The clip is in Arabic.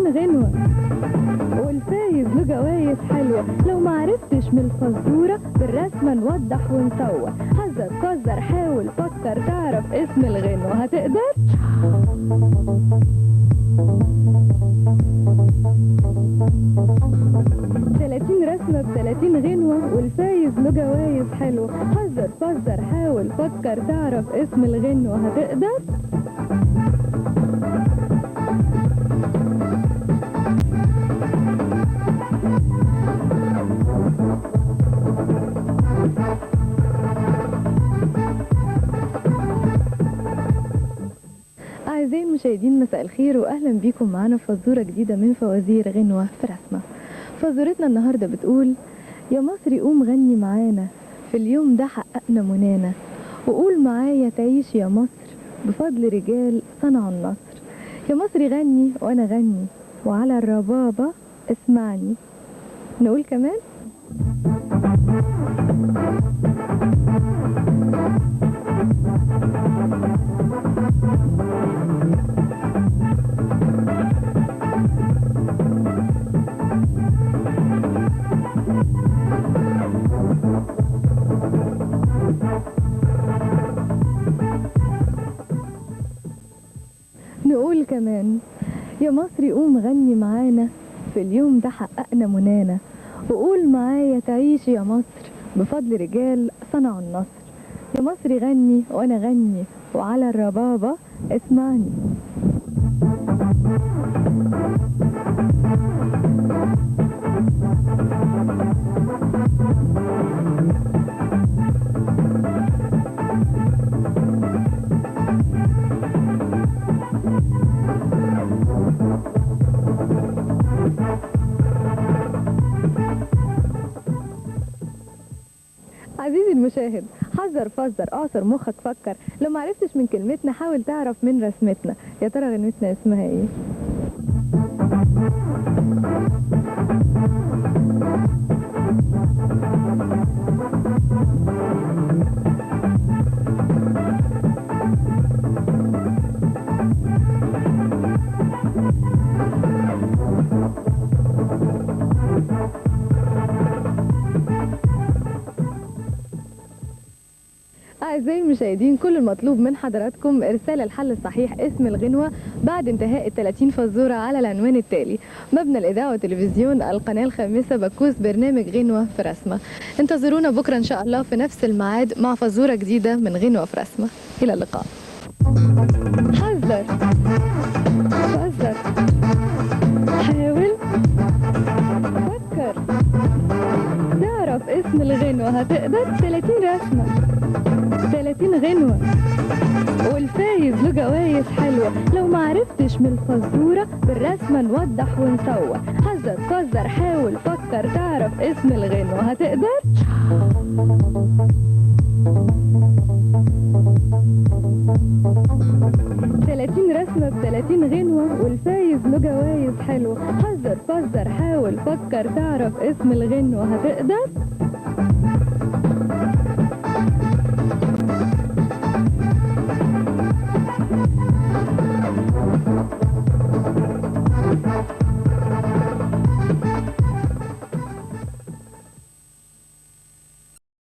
30 غنوة والفايز له جوايز حلوة. لو معرفتش من الفزورة بالرسمة نوضح ونسوى. حذر فزر حاول فكر تعرف اسم الغنوة. هتقدر؟ 30 رسمة ب30 غنوة والفايز له جوايز حلوة. حذر فزر حاول فكر تعرف اسم الغنوة. هتقدر؟ أعزائي المشاهدين مساء الخير وأهلا بيكم معانا في فزورة جديدة من فوازير غنوة في رسمة. فزورتنا النهاردة بتقول: يا مصري قوم غني معانا، في اليوم ده حققنا منانا، وقول معايا تعيش يا مصر بفضل رجال صنعوا النصر. يا مصري غني وأنا غني، وعلى الربابة اسمعني. نقول كمان: نقول كمان: يا مصري قوم غني معانا، في اليوم ده حققنا منانا، وقول معايا تعيش يا مصر بفضل رجال صنعوا النصر. يا مصري غني وانا غني، وعلى الربابة اسمعني. عزيزي المشاهد، حذر فزر اعصر مخك فكر. لو معرفتش من كلمتنا حاول تعرف من رسمتنا. يا ترى غنوتنا اسمها ايه؟ أعزائي المشاهدين، كل المطلوب من حضراتكم إرسال الحل الصحيح اسم الغنوة بعد انتهاء 30 فزورة على العنوان التالي: مبنى الإذاعة والتلفزيون، القناة الخامسة، بكوس، برنامج غنوة في رسمة. انتظرونا بكرة إن شاء الله في نفس الميعاد مع فزورة جديدة من غنوة في رسمة. إلى اللقاء. حذر فزر حاول فكر تعرف اسم الغنوة. هتقدر؟ 30 رسمة 30 غنوة والفايز له جوايز حلوة. لو معرفتش من الفزورة بالرسمة نوضح ونسوى. حذر فزر حاول فكر تعرف اسم الغنوة. هتقدر؟ رسمة ب30 غنوة والفايز له جوايز حلوة. حذر فزر حاول فكر تعرف اسم الغنوة. هتقدر؟